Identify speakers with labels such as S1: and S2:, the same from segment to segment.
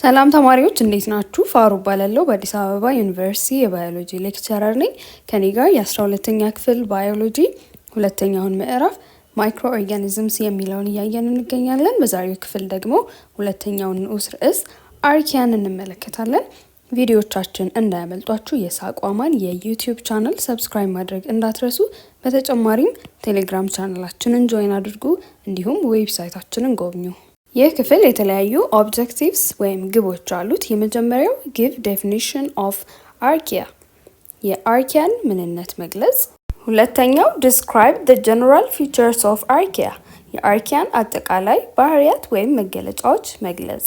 S1: ሰላም ተማሪዎች እንዴት ናችሁ? ፋሩ እባላለሁ በአዲስ አበባ ዩኒቨርሲቲ የባዮሎጂ ሌክቸረር ነኝ። ከኔ ጋር የ12ኛ ክፍል ባዮሎጂ ሁለተኛውን ምዕራፍ ማይክሮ ኦርጋኒዝምስ የሚለውን እያየን እንገኛለን። በዛሬው ክፍል ደግሞ ሁለተኛውን ንዑስ ርዕስ አርኪያን እንመለከታለን። ቪዲዮዎቻችን እንዳያመልጧችሁ የሳቋማን የዩቲዩብ ቻናል ሰብስክራይብ ማድረግ እንዳትረሱ። በተጨማሪም ቴሌግራም ቻናላችንን ጆይን አድርጉ፣ እንዲሁም ዌብሳይታችንን ጎብኙ። ይህ ክፍል የተለያዩ ኦብጀክቲቭስ ወይም ግቦች አሉት። የመጀመሪያው ጊቭ ዴፊኒሽን ኦፍ አርኪያ የአርኪያን ምንነት መግለጽ። ሁለተኛው ዲስክራይብ ዘ ጀነራል ፊቸርስ ኦፍ አርኪያ የአርኪያን አጠቃላይ ባህሪያት ወይም መገለጫዎች መግለጽ።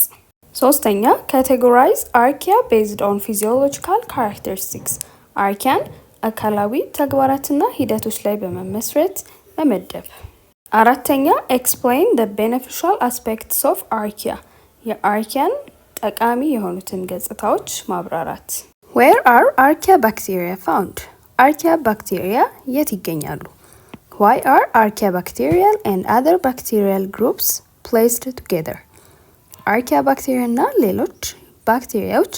S1: ሶስተኛ ካቴጎራይዝ አርኪያ ቤዝድ ኦን ፊዚዮሎጂካል ካራክተሪስቲክስ አርኪያን አካላዊ ተግባራትና ሂደቶች ላይ በመመስረት መመደብ። አራተኛ ኤክስፕሌን the beneficial aspects of archaea የአርኪያን ጠቃሚ የሆኑትን ገጽታዎች ማብራራት። Where are archaea bacteria found? አርኪያ ባክቴሪያ የት ይገኛሉ? Why are archaea bacterial and other bacterial groups placed together? አርኪያ ባክቴሪያ እና ሌሎች ባክቴሪያዎች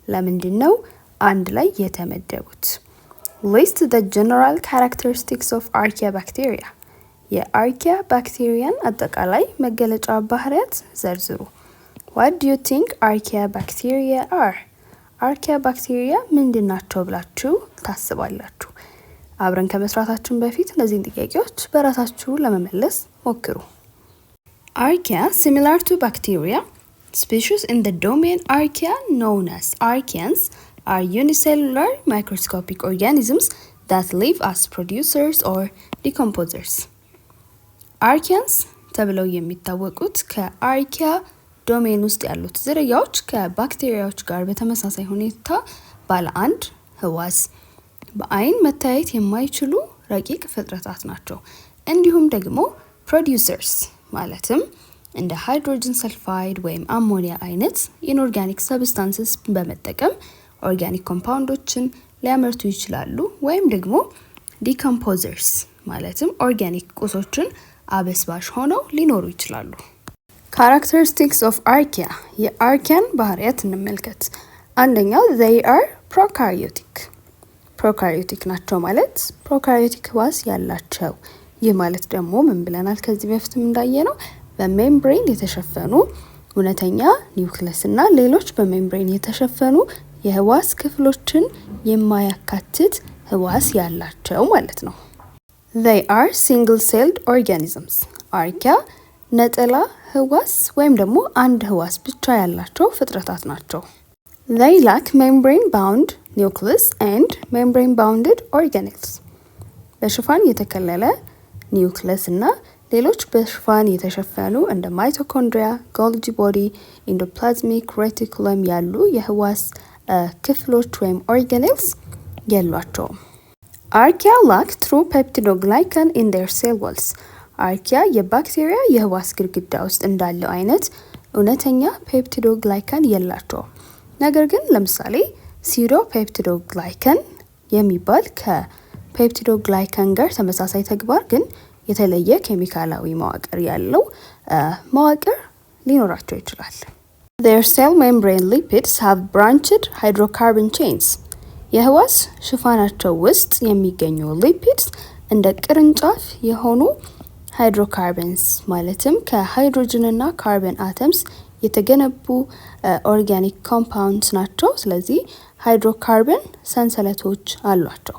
S1: ለምንድን ነው አንድ ላይ የተመደቡት? List the general characteristics of archaea bacteria የአርኪያ ባክቴሪያን አጠቃላይ መገለጫ ባህሪያት ዘርዝሩ። What do you think archaea bacteria are? አርኪያ ባክቴሪያ ምንድናቸው ብላችሁ ታስባላችሁ? አብረን ከመስራታችን በፊት እነዚህን ጥያቄዎች በራሳችሁ ለመመለስ ሞክሩ። Archaea similar to bacteria, species in the domain Archaea known as archeans are unicellular microscopic organisms that live as producers or decomposers. አርኪያንስ ተብለው የሚታወቁት ከአርኪያ ዶሜን ውስጥ ያሉት ዝርያዎች ከባክቴሪያዎች ጋር በተመሳሳይ ሁኔታ ባለ አንድ ህዋስ በአይን መታየት የማይችሉ ረቂቅ ፍጥረታት ናቸው። እንዲሁም ደግሞ ፕሮዲውሰርስ ማለትም እንደ ሃይድሮጅን ሰልፋይድ ወይም አሞኒያ አይነት ኢንኦርጋኒክ ሰብስታንስስ በመጠቀም ኦርጋኒክ ኮምፓውንዶችን ሊያመርቱ ይችላሉ። ወይም ደግሞ ዲኮምፖዘርስ ማለትም ኦርጋኒክ ቁሶችን አበስባሽ ሆነው ሊኖሩ ይችላሉ። ካራክተሪስቲክስ ኦፍ አርኪያ የአርኪያን ባህሪያት እንመልከት። አንደኛው they are ፕሮካሪዮቲክ ናቸው ማለት ፕሮካሪዮቲክ ህዋስ ያላቸው። ይህ ማለት ደግሞ ምን ብለናል? ከዚህ በፊትም እንዳየነው በሜምብሬን የተሸፈኑ እውነተኛ ኒውክለስ እና ሌሎች በሜምብሬን የተሸፈኑ የህዋስ ክፍሎችን የማያካትት ህዋስ ያላቸው ማለት ነው። They are single-celled organisms. አርኪያ ነጠላ ህዋስ ወይም ደግሞ አንድ ህዋስ ብቻ ያላቸው ፍጥረታት ናቸው። They lack membrane-bound nucleus and membrane-bounded organelles. በሽፋን የተከለለ ኒውክለስ እና ሌሎች በሽፋን የተሸፈኑ እንደ ማይቶኮንድሪያ፣ ጎልጂ ቦዲ፣ ኢንዶፕላዝሚክ ሬቲኩለም ያሉ የህዋስ ክፍሎች ወይም ኦርጋኔልስ የሏቸውም። አርኪያ lack true peptidoglycan in their cell walls. አርኪያ የባክቴሪያ የህዋስ ግድግዳ ውስጥ እንዳለው አይነት እውነተኛ ፔፕቲዶግላይካን የላቸውም። ነገር ግን ለምሳሌ ሲዶ ፔፕቲዶግላይካን የሚባል ከፔፕቲዶግላይካን ጋር ተመሳሳይ ተግባር ግን የተለየ ኬሚካላዊ መዋቅር ያለው መዋቅር ሊኖራቸው ይችላል። Their cell membrane lipids have branched hydrocarbon chains. የህዋስ ሽፋናቸው ውስጥ የሚገኙ ሊፒድስ እንደ ቅርንጫፍ የሆኑ ሃይድሮካርበንስ ማለትም ከሃይድሮጅን እና ካርበን አተምስ የተገነቡ ኦርጋኒክ ኮምፓውንድስ ናቸው። ስለዚህ ሃይድሮካርበን ሰንሰለቶች አሏቸው።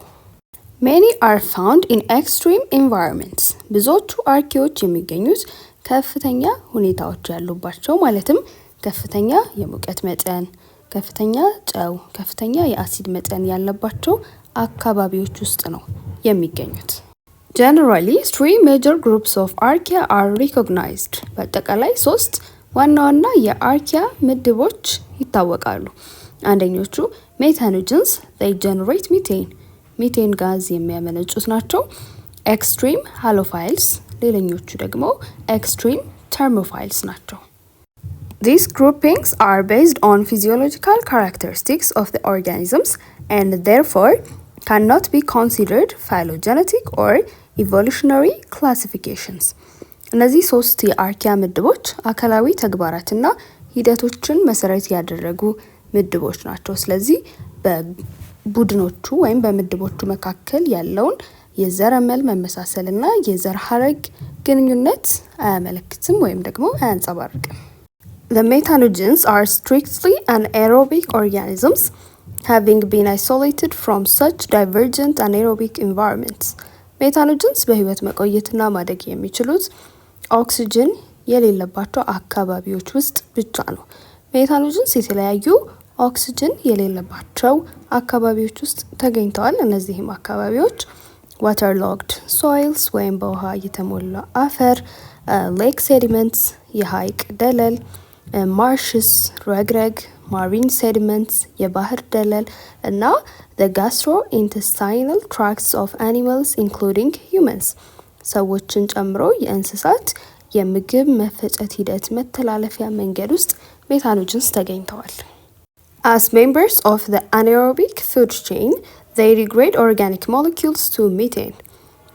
S1: Many are found in extreme environments. ብዙዎቹ አርኪዎች የሚገኙት ከፍተኛ ሁኔታዎች ያሉባቸው ማለትም ከፍተኛ የሙቀት መጠን፣ ከፍተኛ ጨው፣ ከፍተኛ የአሲድ መጠን ያለባቸው አካባቢዎች ውስጥ ነው የሚገኙት። Generally, 3 major groups of archaea are recognized. በአጠቃላይ 3 ዋና ዋና የአርኪያ ምድቦች ይታወቃሉ። አንደኞቹ ሜታኖጀንስ they generate methane ሚቴን ጋዝ የሚያመነጩት ናቸው። ኤክስትሪም ሃሎፋይልስ ሌላኞቹ ደግሞ ኤክስትሪም ተርሞፋይልስ ናቸው። These groupings are based on physiological characteristics of the organisms and therefore cannot be considered phylogenetic or evolutionary classifications. እነዚህ 3 የአርኪያ ምድቦች አካላዊ ተግባራትና ሂደቶችን መሰረት ያደረጉ ምድቦች ናቸው። ስለዚህ በቡድኖቹ ወይም በምድቦቹ መካከል ያለውን የዘረመል መመሳሰልና የዘር ሐረግ ግንኙነት አያመለክትም ወይም ደግሞ አያንጸባርቅም። The methanogens are strictly anaerobic organisms having been isolated from such divergent anaerobic environments. ሜታኖጅንስ በህይወት መቆየትና ማደግ የሚችሉት ኦክሲጅን የሌለባቸው አካባቢዎች ውስጥ ብቻ ነው። ሜታኖጅንስ የተለያዩ ኦክሲጅን የሌለባቸው አካባቢዎች ውስጥ ተገኝተዋል። እነዚህም አካባቢዎች waterlogged soils ወይም በውሃ የተሞላ አፈር፣ ሌክ ሴዲመንትስ የሐይቅ ደለል፣ ማርሽስ ረግረግ፣ ማሪን ሴዲመንትስ የባህር ደለል እና the gastrointestinal tracts of animals including humans ሰዎችን ጨምሮ የእንስሳት የምግብ መፈጨት ሂደት መተላለፊያ መንገድ ውስጥ ሜታኖጅንስ ተገኝተዋል። As members of the anaerobic food chain, they degrade organic molecules to methane.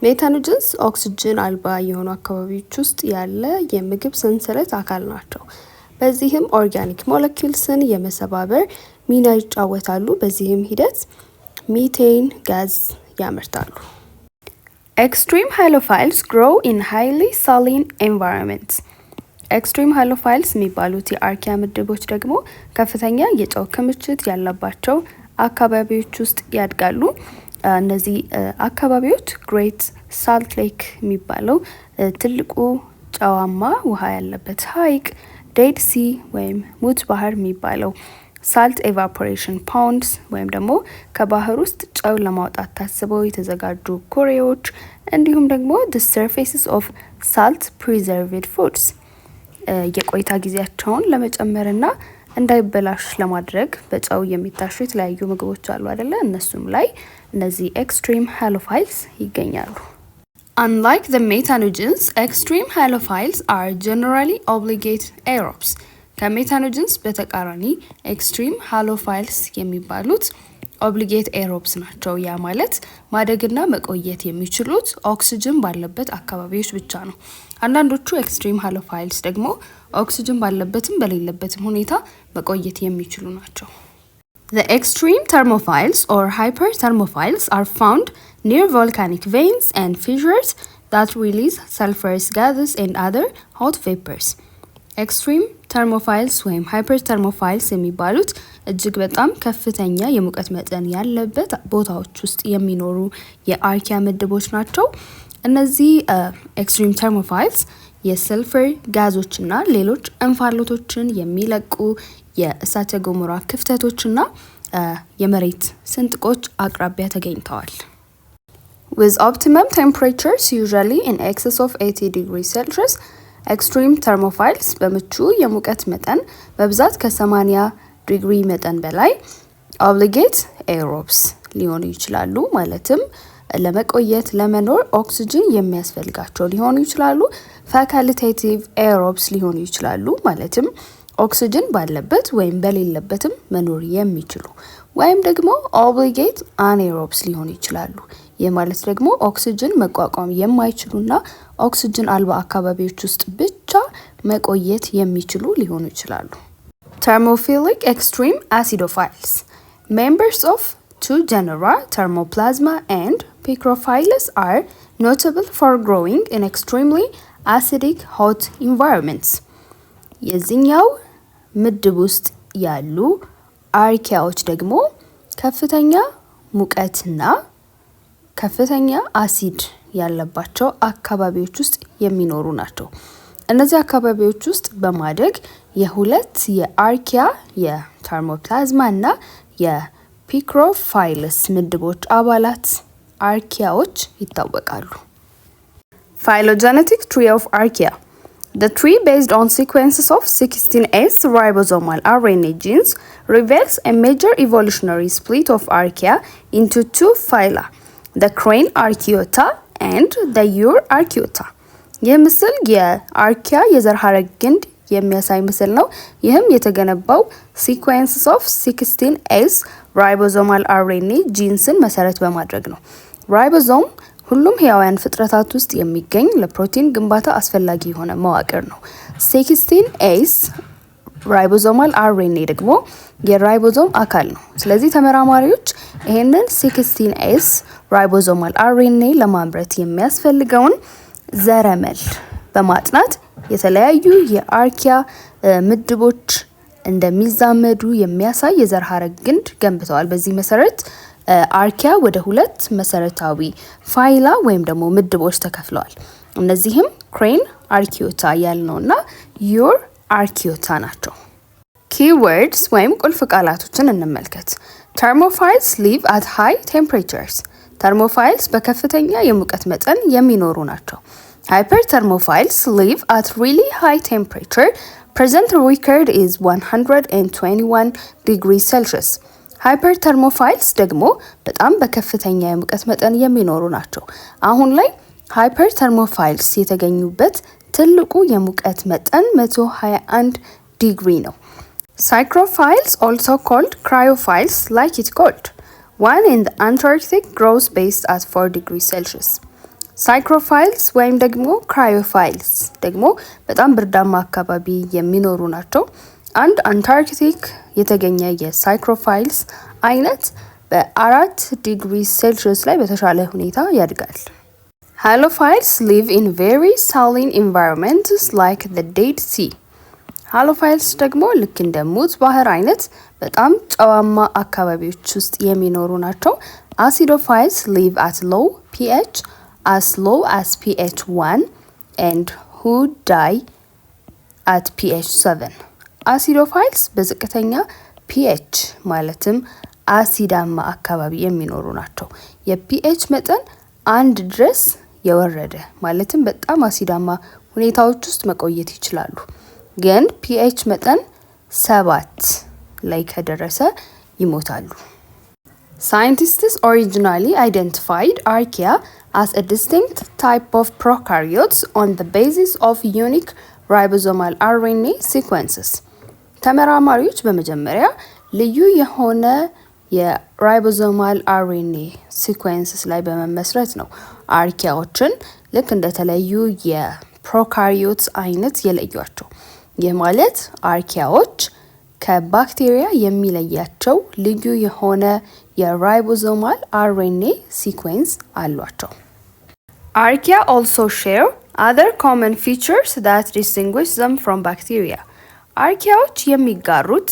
S1: ሜታኖጅንስ ኦክሲጅን አልባ የሆኑ አካባቢዎች ውስጥ ያለ የምግብ ሰንሰለት አካል ናቸው። በዚህም ኦርጋኒክ ሞለኪውልስን የመሰባበር ሚና ይጫወታሉ። በዚህም ሂደት ሚቴን ጋዝ ያመርታሉ። ኤክስትሪም ሃይሎፋይልስ grow in highly saline environments. ኤክስትሪም ሃይሎፋይልስ የሚባሉት የአርኪያ ምድቦች ደግሞ ከፍተኛ የጨው ክምችት ያለባቸው አካባቢዎች ውስጥ ያድጋሉ። እነዚህ አካባቢዎች ግሬት ሳልት ሌክ የሚባለው ትልቁ ጨዋማ ውሃ ያለበት ሐይቅ፣ ዴድ ሲ ወይም ሙት ባህር የሚባለው ሳልት ኤቫፖሬሽን ፖንድስ ወይም ደግሞ ከባህር ውስጥ ጨው ለማውጣት ታስበው የተዘጋጁ ኩሬዎች እንዲሁም ደግሞ the surfaces of salt preserved foods የቆይታ ጊዜያቸውን ለመጨመርና እንዳይበላሽ ለማድረግ በጨው የሚታሹ የተለያዩ ምግቦች አሉ አይደለ? እነሱም ላይ እነዚህ ኤክስትሪም ሃይሎፋይልስ ይገኛሉ። Unlike the methanogens, extreme halophiles are generally obligate aerobes. ከሜታኖጅንስ በተቃራኒ ኤክስትሪም ሃሎፋይልስ የሚባሉት ኦብሊጌት ኤሮብስ ናቸው። ያ ማለት ማደግና መቆየት የሚችሉት ኦክሲጅን ባለበት አካባቢዎች ብቻ ነው። አንዳንዶቹ ኤክስትሪም ሃሎፋይልስ ደግሞ ኦክሲጅን ባለበትም በሌለበትም ሁኔታ መቆየት የሚችሉ ናቸው። The extreme thermophiles or hyperthermophiles are found near volcanic veins and fissures that release sulfurous gases and other hot vapors. ኤክስትሪም ተርሞፋይልስ ወይም ሃይፐርተርሞፋይልስ የሚባሉት እጅግ በጣም ከፍተኛ የሙቀት መጠን ያለበት ቦታዎች ውስጥ የሚኖሩ የአርኪያ ምድቦች ናቸው። እነዚህ ኤክስትሪም ተርሞፋይልስ የሰልፈር ጋዞችና ሌሎች እንፋሎቶችን የሚለቁ የእሳተ ገሞራ ክፍተቶችና የመሬት ስንጥቆች አቅራቢያ ተገኝተዋል። With optimum temperatures usually in excess of 80 degrees Celsius, ኤክስትሪም ተርሞፋይልስ በምቹ የሙቀት መጠን በብዛት ከ80 ዲግሪ መጠን በላይ ኦብሊጌት ኤሮብስ ሊሆኑ ይችላሉ። ማለትም ለመቆየት ለመኖር ኦክሲጅን የሚያስፈልጋቸው ሊሆኑ ይችላሉ። ፋካልቴቲቭ ኤሮብስ ሊሆኑ ይችላሉ። ማለትም ኦክሲጅን ባለበት ወይም በሌለበትም መኖር የሚችሉ ወይም ደግሞ ኦብሊጌት አኔሮብስ ሊሆኑ ይችላሉ። ይህ ማለት ደግሞ ኦክሲጅን መቋቋም የማይችሉና ኦክሲጅን አልባ አካባቢዎች ውስጥ ብቻ መቆየት የሚችሉ ሊሆኑ ይችላሉ። Thermophilic extreme acidophile members of two genera Thermoplasma and Picrophilus are notable for growing in extremely acidic hot environments. የዚህኛው ምድብ ውስጥ ያሉ አርኪያዎች ደግሞ ከፍተኛ ሙቀትና ከፍተኛ አሲድ ያለባቸው አካባቢዎች ውስጥ የሚኖሩ ናቸው። እነዚህ አካባቢዎች ውስጥ በማደግ የሁለት የአርኪያ የተርሞፕላዝማ እና የፒክሮፋይለስ ምድቦች አባላት አርኪያዎች ይታወቃሉ። Phylogenetic tree of Archaea. The tree based on sequences of 16S ribosomal RNA genes reveals a major evolutionary split of Archaea into two phyla, the crane Archaeota and the Ure Archaeota. ይህ ምስል የአርኪያ የዘር ሐረግ ግንድ የሚያሳይ ምስል ነው። ይህም የተገነባው sequences of 16S ribosomal RNA genesን መሰረት በማድረግ ነው። ራይቦዞም ሁሉም ህያዋን ፍጥረታት ውስጥ የሚገኝ ለፕሮቲን ግንባታ አስፈላጊ የሆነ መዋቅር ነው። 16S ራይቦዞማል አርኤንኤ ደግሞ የራይቦዞም አካል ነው። ስለዚህ ተመራማሪዎች ይሄንን 16S ራይቦዞማል አርኤንኤ ለማምረት የሚያስፈልገውን ዘረመል በማጥናት የተለያዩ የአርኪያ ምድቦች እንደሚዛመዱ የሚያሳይ የዘር ሐረግ ግንድ ገንብተዋል። በዚህ መሰረት አርኪያ ወደ ሁለት መሰረታዊ ፋይላ ወይም ደግሞ ምድቦች ተከፍለዋል። እነዚህም ክሬን አርኪዮታ ያልነውና ዩር አርኪዮታ ናቸው። ኪወርድስ ወይም ቁልፍ ቃላቶችን እንመልከት። ተርሞፋይልስ ሊቭ አት ሃይ ቴምፕሬቸርስ። ተርሞፋይልስ በከፍተኛ የሙቀት መጠን የሚኖሩ ናቸው። ሃይፐርተርሞፋይልስ ሊቭ አት ሪሊ ሃይ ቴምፕሬቸር present record is 121 degrees Celsius. ሃይፐርተርሞፋይልስ ደግሞ በጣም በከፍተኛ የሙቀት መጠን የሚኖሩ ናቸው። አሁን ላይ ሃይፐርተርሞፋይልስ የተገኙበት ትልቁ የሙቀት መጠን 121 ዲግሪ ነው። Psychrophiles, also called cryophiles like it's called. One in the Antarctic grows best at 4 degrees Celsius. ሳይክሮፋይልስ ወይም ደግሞ ክራዮፋይልስ ደግሞ በጣም ብርዳማ አካባቢ የሚኖሩ ናቸው። አንድ አንታርክቲክ የተገኘ የሳይክሮፋይልስ አይነት በ4 ዲግሪ ሴልሺየስ ላይ በተሻለ ሁኔታ ያድጋል። ሃሎፋይልስ live in very saline environments like the Dead Sea. ሃሎፋይልስ ደግሞ ልክ እንደ ሙት ባህር አይነት በጣም ጨዋማ አካባቢዎች ውስጥ የሚኖሩ ናቸው። አሲዶፋይልስ live at low pH as low as pH 1 and who die at pH 7. አሲዶፋይልስ በዝቅተኛ pH ማለትም አሲዳማ አካባቢ የሚኖሩ ናቸው። የpH መጠን 1 ድረስ የወረደ ማለትም በጣም አሲዳማ ሁኔታዎች ውስጥ መቆየት ይችላሉ። ግን pH መጠን 7 ላይ ከደረሰ ይሞታሉ። Scientists originally identified archaea as a distinct type of prokaryotes on the basis of unique ribosomal RNA sequences. ተመራማሪዎች በመጀመሪያ ልዩ የሆነ የራይቦዞማል RNA sequences ላይ በመመስረት ነው አርኪያዎችን ልክ እንደተለዩ የፕሮካሪዮትስ አይነት የለዩዋቸው። ይህ ማለት አርኪያዎች ከባክቴሪያ የሚለያቸው ልዩ የሆነ የራይቦዞማል RNA sequence አሏቸው። Archaea also share other common features that distinguish them from bacteria. አርኪያዎች የሚጋሩት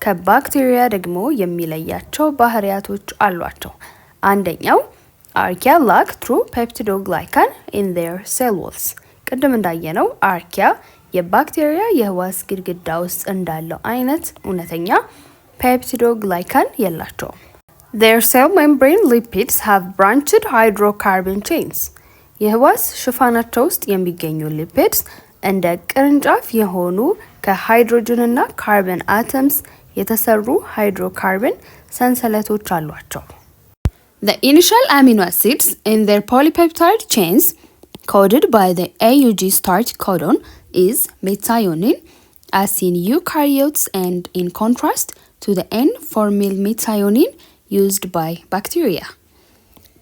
S1: ከባክቴሪያ ደግሞ የሚለያቸው ባህሪያቶች አሏቸው። አንደኛው አርኪያ lack true peptidoglycan in their cell walls. ቅድም እንዳየነው አርኪያ የባክቴሪያ የህዋስ ግድግዳ ውስጥ እንዳለው አይነት እውነተኛ ፔፕቲዶግላይካን የላቸውም። Their cell membrane lipids have branched hydrocarbon chains. የህዋስ ሽፋናቸው ውስጥ የሚገኙ ሊፒድስ እንደ ቅርንጫፍ የሆኑ ከሃይድሮጅንና ካርበን አተምስ የተሰሩ ሃይድሮካርበን ሰንሰለቶች አሏቸው። The initial amino acids in their polypeptide chains coded by the AUG start codon is methionine as in eukaryotes and in contrast to the N-formyl methionine used by bacteria.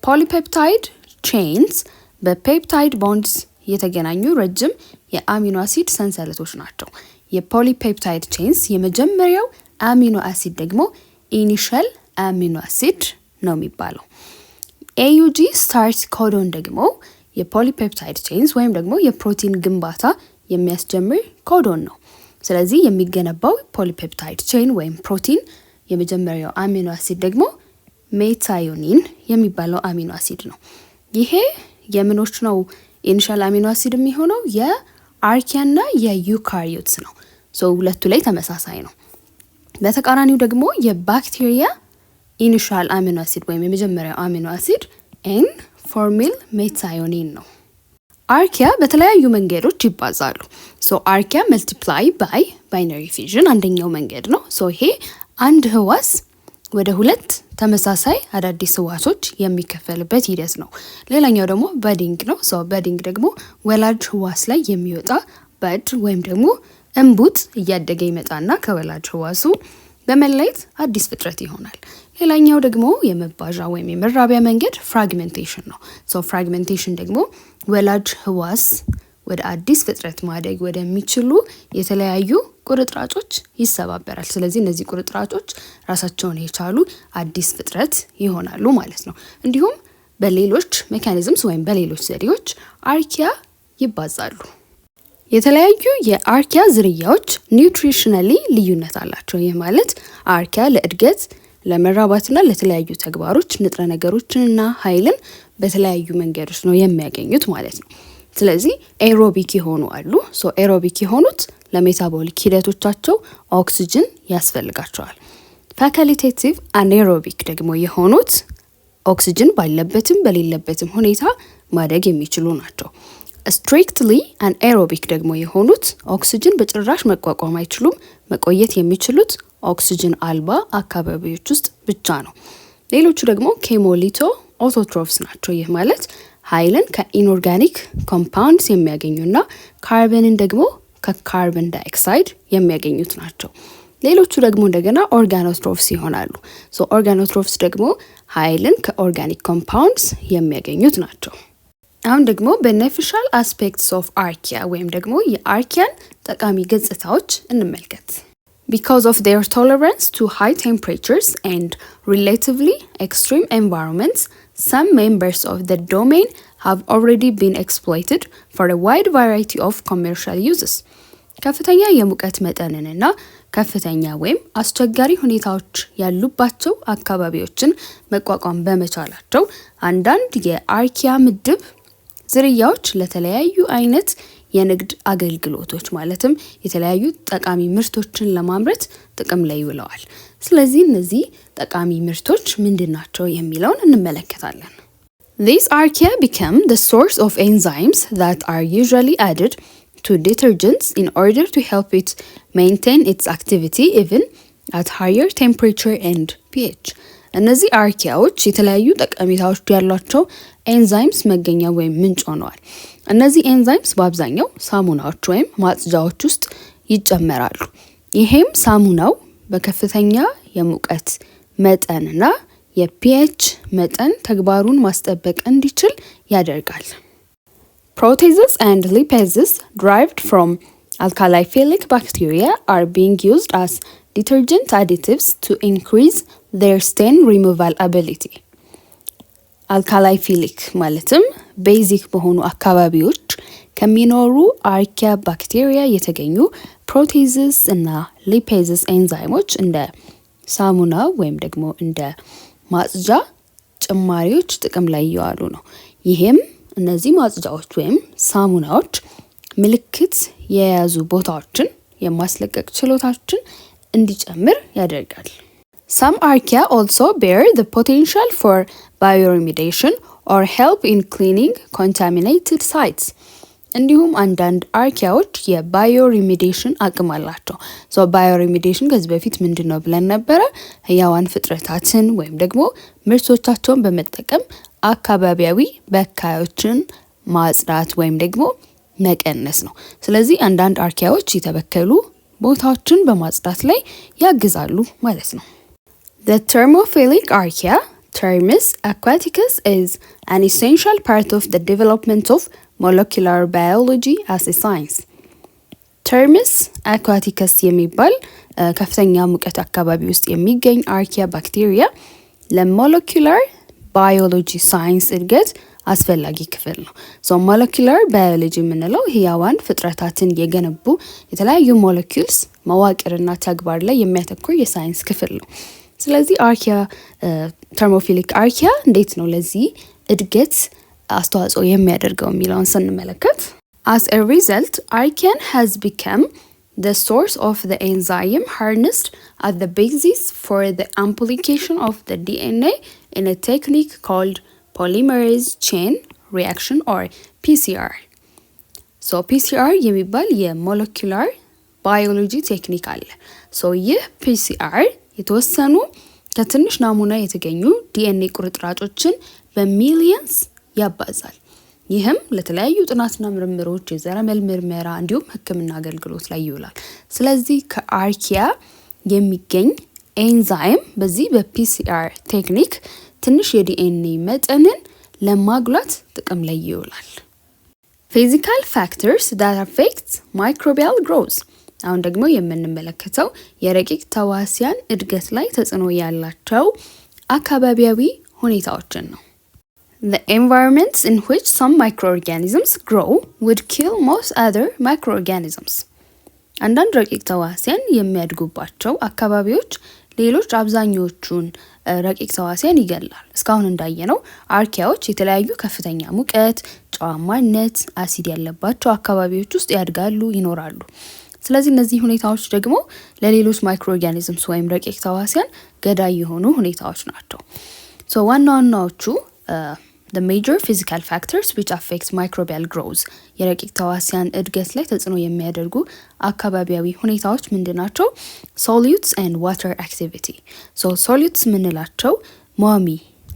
S1: Polypeptide chains በፔፕታይድ ቦንድስ የተገናኙ ረጅም የአሚኖ አሲድ ሰንሰለቶች ናቸው። የፖሊፔፕታይድ ቼንስ የመጀመሪያው አሚኖ አሲድ ደግሞ ኢኒሻል አሚኖ አሲድ ነው የሚባለው። AUG ስታርት ኮዶን ደግሞ የፖሊፔፕታይድ ቼንስ ወይም ደግሞ የፕሮቲን ግንባታ የሚያስጀምር ኮዶን ነው። ስለዚህ የሚገነባው ፖሊፔፕታይድ ቼን ወይም ፕሮቲን የመጀመሪያው አሚኖ አሲድ ደግሞ ሜታዮኒን የሚባለው አሚኖ አሲድ ነው። ይሄ የምኖች ነው ኢኒሻል አሚኖ አሲድ የሚሆነው የአርኪያና የዩካሪዮትስ ነው። ሁለቱ ላይ ተመሳሳይ ነው። በተቃራኒው ደግሞ የባክቴሪያ ኢኒሻል አሚኖ አሲድ ወይም የመጀመሪያው አሚኖ አሲድ ኤን ፎርሚል ሜታዮኒን ነው። አርኪያ በተለያዩ መንገዶች ይባዛሉ። አርኪያ መልቲፕላይ ባይ ባይነሪ ፊዥን አንደኛው መንገድ ነው። ይሄ አንድ ህዋስ ወደ ሁለት ተመሳሳይ አዳዲስ ህዋሶች የሚከፈልበት ሂደት ነው። ሌላኛው ደግሞ በዲንግ ነው። በዲንግ ደግሞ ወላጅ ህዋስ ላይ የሚወጣ በድ ወይም ደግሞ እንቡጥ እያደገ ይመጣና ከወላጅ ህዋሱ በመለየት አዲስ ፍጥረት ይሆናል። ሌላኛው ደግሞ የመባዣ ወይም የመራቢያ መንገድ ፍራግሜንቴሽን ነው። ፍራግሜንቴሽን ደግሞ ወላጅ ህዋስ ወደ አዲስ ፍጥረት ማደግ ወደሚችሉ የተለያዩ ቁርጥራጮች ይሰባበራል። ስለዚህ እነዚህ ቁርጥራጮች ራሳቸውን የቻሉ አዲስ ፍጥረት ይሆናሉ ማለት ነው። እንዲሁም በሌሎች ሜካኒዝምስ ወይም በሌሎች ዘዴዎች አርኪያ ይባዛሉ። የተለያዩ የአርኪያ ዝርያዎች ኒውትሪሽናሊ ልዩነት አላቸው። ይህ ማለት አርኪያ ለእድገት ለመራባትና ለተለያዩ ተግባሮች ንጥረ ነገሮችንና ኃይልን በተለያዩ መንገዶች ነው የሚያገኙት ማለት ነው። ስለዚህ ኤሮቢክ የሆኑ አሉ። ኤሮቢክ የሆኑት ለሜታቦሊክ ሂደቶቻቸው ኦክሲጅን ያስፈልጋቸዋል። ፋካሊቴቲቭ አኔሮቢክ ደግሞ የሆኑት ኦክሲጅን ባለበትም በሌለበትም ሁኔታ ማደግ የሚችሉ ናቸው። ስትሪክትሊ አንኤሮቢክ ደግሞ የሆኑት ኦክሲጅን በጭራሽ መቋቋም አይችሉም። መቆየት የሚችሉት ኦክሲጅን አልባ አካባቢዎች ውስጥ ብቻ ነው። ሌሎቹ ደግሞ ኬሞሊቶ ኦቶትሮፍስ ናቸው። ይህ ማለት ኃይልን ከኢንኦርጋኒክ ኮምፓውንድስ የሚያገኙና ካርበንን ደግሞ ከካርበን ዳይኦክሳይድ የሚያገኙት ናቸው። ሌሎቹ ደግሞ እንደገና ኦርጋኖትሮፍስ ይሆናሉ። ኦርጋኖትሮፍስ ደግሞ ኃይልን ከኦርጋኒክ ኮምፓውንድስ የሚያገኙት ናቸው። አሁን ደግሞ beneficial aspects of archaea ወይም ደግሞ የአርኪያን ጠቃሚ ገጽታዎች እንመልከት። Because of their tolerance to high temperatures and relatively extreme environments, some members of the domain have already been exploited for a wide variety of commercial uses. ከፍተኛ የሙቀት መጠንንና ከፍተኛ ወይም አስቸጋሪ ሁኔታዎች ያሉባቸው አካባቢዎችን መቋቋም በመቻላቸው አንዳንድ የአርኪያ ምድብ ዝርያዎች ለተለያዩ አይነት የንግድ አገልግሎቶች ማለትም የተለያዩ ጠቃሚ ምርቶችን ለማምረት ጥቅም ላይ ውለዋል። ስለዚህ እነዚህ ጠቃሚ ምርቶች ምንድናቸው የሚለውን እንመለከታለን። These archaea become the source of enzymes that are usually added to detergents in order to help it maintain its activity even at higher temperature and pH. እነዚህ አርኪያዎች የተለያዩ ጠቀሜታዎች ያሏቸው ኤንዛይምስ መገኛ ወይም ምንጭ ሆነዋል። እነዚህ ኤንዛይምስ በአብዛኛው ሳሙናዎች ወይም ማጽጃዎች ውስጥ ይጨመራሉ። ይሄም ሳሙናው በከፍተኛ የሙቀት መጠንና የፒኤች መጠን ተግባሩን ማስጠበቅ እንዲችል ያደርጋል። Proteases and lipases derived from alkalophilic bacteria are being used as detergent additives to increase their stain removal ability. አልካላይፊሊክ ማለትም ቤዚክ በሆኑ አካባቢዎች ከሚኖሩ አርኪያ ባክቴሪያ የተገኙ ፕሮቴዝስ እና ሊፔዝስ ኤንዛይሞች እንደ ሳሙና ወይም ደግሞ እንደ ማጽጃ ጭማሪዎች ጥቅም ላይ እየዋሉ ነው። ይሄም እነዚህ ማጽጃዎች ወይም ሳሙናዎች ምልክት የያዙ ቦታዎችን የማስለቀቅ ችሎታችን እንዲጨምር ያደርጋል። Some archaea also bear the potential for bioremediation or help in cleaning contaminated sites. እንዲሁም አንዳንድ አርኪያዎች የባዮሪሜዲሽን አቅም አላቸው። ባዮሪሜዲሽን ከዚህ በፊት ምንድን ነው ብለን ነበረ? ህያዋን ፍጥረታትን ወይም ደግሞ ምርቶቻቸውን በመጠቀም አካባቢያዊ በካዮችን ማጽዳት ወይም ደግሞ መቀነስ ነው። ስለዚህ አንዳንድ አርኪያዎች የተበከሉ ቦታዎችን በማጽዳት ላይ ያግዛሉ ማለት ነው። The thermophilic archaea, Thermus aquaticus, is an essential part of the development of molecular biology as a science. Thermus aquaticus የሚባል ከፍተኛ ሙቀት አካባቢ ውስጥ የሚገኝ አርኪያ ባክቴሪያ ለሞለኪላር ባዮሎጂ ሳይንስ እድገት አስፈላጊ ክፍል ነው። ሞለኪላር ባዮሎጂ የምንለው ህያዋን ፍጥረታትን የገነቡ የተለያዩ ሞለኪውልስ መዋቅርና ተግባር ላይ የሚያተኩር የሳይንስ ክፍል ነው። ስለዚህ አርኪያ ተርሞፊሊክ አርኪያ እንዴት ነው ለዚህ እድገት አስተዋጽኦ የሚያደርገው የሚለውን ስንመለከት as a result archaean has become the source of the enzyme harnessed at the basis for the amplification of the DNA in a technique called polymerase chain reaction or PCR. PCR የሚባል የሞለኪውላር ባዮሎጂ ቴክኒክ አለ። ይህ PCR የተወሰኑ ከትንሽ ናሙና የተገኙ ዲኤንኤ ቁርጥራጮችን በሚሊየንስ ያባዛል። ይህም ለተለያዩ ጥናትና ምርምሮች፣ የዘረመል ምርመራ እንዲሁም ሕክምና አገልግሎት ላይ ይውላል። ስለዚህ ከአርኪያ የሚገኝ ኤንዛይም በዚህ በፒሲአር ቴክኒክ ትንሽ የዲኤንኤ መጠንን ለማጉላት ጥቅም ላይ ይውላል። ፊዚካል ፋክተርስ that affect microbial growth። አሁን ደግሞ የምንመለከተው የረቂቅ ተዋሲያን እድገት ላይ ተጽዕኖ ያላቸው አካባቢያዊ ሁኔታዎችን ነው። The environments in which some microorganisms grow would kill most other microorganisms። አንዳንድ ረቂቅ ተዋሲያን የሚያድጉባቸው አካባቢዎች ሌሎች አብዛኞቹን ረቂቅ ተዋሲያን ይገላል። እስካሁን እንዳየነው አርኪያዎች የተለያዩ ከፍተኛ ሙቀት፣ ጨዋማነት፣ አሲድ ያለባቸው አካባቢዎች ውስጥ ያድጋሉ፣ ይኖራሉ። ስለዚህ እነዚህ ሁኔታዎች ደግሞ ለሌሎች ማይክሮኦርጋኒዝምስ ወይም ረቂቅ ተዋሲያን ገዳይ የሆኑ ሁኔታዎች ናቸው። ዋና ዋናዎቹ the major physical factors which affect microbial growth የረቂቅ ተዋሲያን እድገት ላይ ተጽዕኖ የሚያደርጉ አካባቢያዊ ሁኔታዎች ምንድናቸው? solutes and water activity። solutes ምንላቸው ሟሚ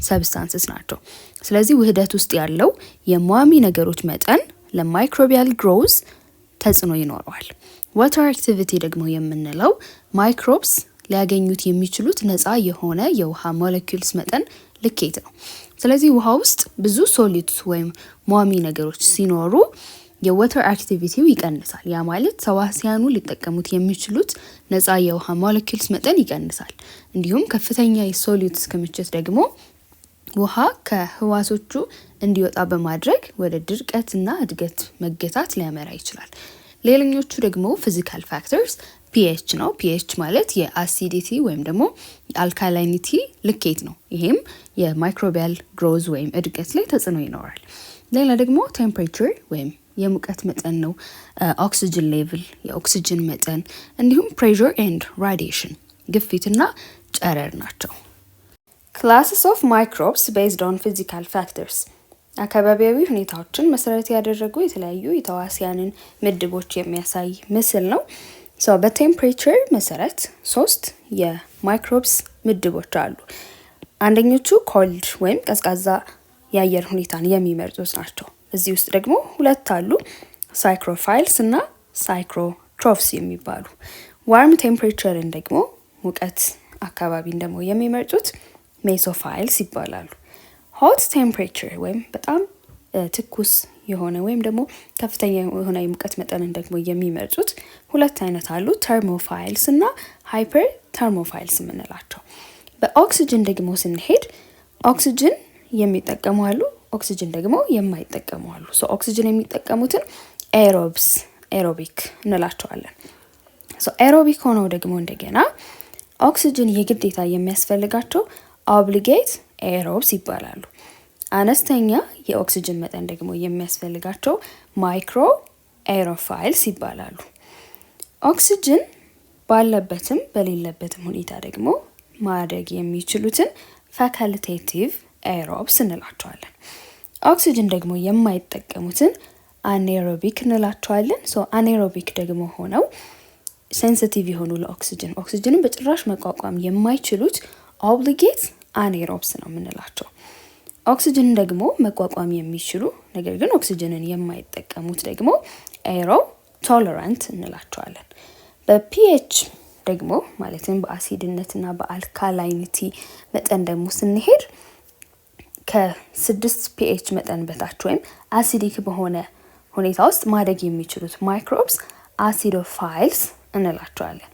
S1: ሰብስታንስስ ናቸው። ስለዚህ ውህደት ውስጥ ያለው የሟሚ ነገሮች መጠን ለማይክሮቢያል ግሮዝ ተጽዕኖ ይኖረዋል። ዋተር አክቲቪቲ ደግሞ የምንለው ማይክሮብስ ሊያገኙት የሚችሉት ነፃ የሆነ የውሃ ሞለኪውልስ መጠን ልኬት ነው። ስለዚህ ውሃ ውስጥ ብዙ ሶሊድስ ወይም ሟሚ ነገሮች ሲኖሩ የዋተር አክቲቪቲው ይቀንሳል። ያ ማለት ተዋሲያኑ ሊጠቀሙት የሚችሉት ነፃ የውሃ ሞለኪውልስ መጠን ይቀንሳል። እንዲሁም ከፍተኛ የሶሊድስ ክምችት ደግሞ ውሃ ከህዋሶቹ እንዲወጣ በማድረግ ወደ ድርቀትና እድገት መገታት ሊያመራ ይችላል። ሌላኞቹ ደግሞ ፊዚካል ፋክተርስ ፒኤች ነው። ፒኤች ማለት የአሲዲቲ ወይም ደግሞ የአልካላይኒቲ ልኬት ነው። ይሄም የማይክሮቢያል ግሮዝ ወይም እድገት ላይ ተጽዕኖ ይኖራል። ሌላ ደግሞ ቴምፕሬቸር ወይም የሙቀት መጠን ነው። ኦክሲጅን ሌቭል የኦክሲጅን መጠን፣ እንዲሁም ፕሬሸር ኤንድ ራዲዬሽን ግፊትና ጨረር ናቸው። ክላስስ ኦፍ ማይክሮብስ ቤዝድ ኦን ፊዚካል ፋክተርስ አካባቢያዊ ሁኔታዎችን መሰረት ያደረጉ የተለያዩ የተዋሲያንን ምድቦች የሚያሳይ ምስል ነው። በቴምፕሬቸር መሰረት 3 የማይክሮብስ ምድቦች አሉ። አንደኞቹ ኮልድ ወይም ቀዝቃዛ የአየር ሁኔታን የሚመርጡት ናቸው። እዚህ ውስጥ ደግሞ 2 አሉ፣ ሳይክሮፋይልስ እና ሳይክሮትሮፍስ የሚባሉ። ዋርም ቴምፕሬቸርን ደግሞ ሙቀት አካባቢን ደግሞ የሚመርጡት ሜሶፋይልስ ይባላሉ። ሆት ቴምፕሬቸር ወይም በጣም ትኩስ የሆነ ወይም ደግሞ ከፍተኛ የሆነ የሙቀት መጠንን ደግሞ የሚመርጡት 2 አይነት አሉ፣ ተርሞፋይልስ እና ሃይፐር ተርሞፋይልስ የምንላቸው። በኦክሲጅን ደግሞ ስንሄድ ኦክሲጅን የሚጠቀሙ አሉ፣ ኦክሲጅን ደግሞ የማይጠቀሙ አሉ። ኦክሲጅን የሚጠቀሙትን ኤሮቢክ እንላቸዋለን። ኤሮቢክ ሆነው ደግሞ እንደገና ኦክሲጅን የግዴታ የሚያስፈልጋቸው ኦብሊጌት ኤሮብስ ይባላሉ። አነስተኛ የኦክሲጅን መጠን ደግሞ የሚያስፈልጋቸው ማይክሮ ኤሮፋይልስ ይባላሉ። ኦክሲጅን ባለበትም በሌለበትም ሁኔታ ደግሞ ማደግ የሚችሉትን ፋካልቴቲቭ ኤሮብስ እንላቸዋለን። ኦክሲጅን ደግሞ የማይጠቀሙትን አኔሮቢክ እንላቸዋለን። አኔሮቢክ ደግሞ ሆነው ሴንሲቲቭ የሆኑ ለኦክሲጅን ኦክሲጅንን በጭራሽ መቋቋም የማይችሉት ኦብሊጌት አኔሮብስ ነው የምንላቸው። ኦክሲጅን ደግሞ መቋቋም የሚችሉ ነገር ግን ኦክሲጅንን የማይጠቀሙት ደግሞ ኤሮ ቶለራንት እንላቸዋለን። በፒኤች ደግሞ ማለትም በአሲድነትና በአልካላይኒቲ መጠን ደግሞ ስንሄድ ከ6 ፒኤች መጠን በታች ወይም አሲዲክ በሆነ ሁኔታ ውስጥ ማደግ የሚችሉት ማይክሮብስ አሲዶፋይልስ እንላቸዋለን።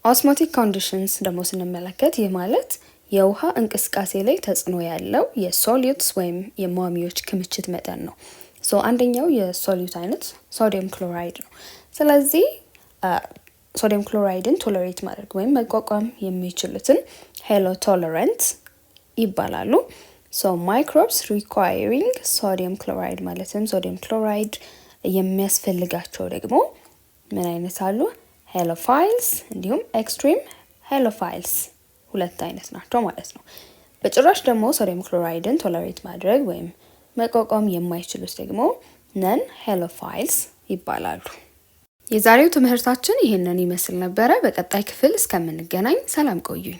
S1: ኦስሞቲክ ኮንዲሽንስ ደግሞ ስንመለከት ይህ ማለት የውሃ እንቅስቃሴ ላይ ተጽዕኖ ያለው የሶሊዩትስ ወይም የሟሚዎች ክምችት መጠን ነው። አንደኛው የሶሊዩት አይነት ሶዲየም ክሎራይድ ነው። ስለዚህ ሶዲየም ክሎራይድን ቶለሬት ማድረግ ወይም መቋቋም የሚችሉትን ሄሎ ቶለረንት ይባላሉ። ማይክሮብስ ሪኳይሪንግ ሶዲየም ክሎራይድ ማለትም ሶዲየም ክሎራይድ የሚያስፈልጋቸው ደግሞ ምን አይነት አሉ? ሄሎፋይልስ እንዲሁም ኤክስትሪም ሄሎፋይልስ 2 አይነት ናቸው ማለት ነው። በጭራሽ ደግሞ ሶዲየም ክሎራይድን ቶለሬት ማድረግ ወይም መቋቋም የማይችሉት ደግሞ ነን ሄሎፋይልስ ይባላሉ። የዛሬው ትምህርታችን ይህንን ይመስል ነበረ። በቀጣይ ክፍል እስከምንገናኝ ሰላም ቆዩኝ።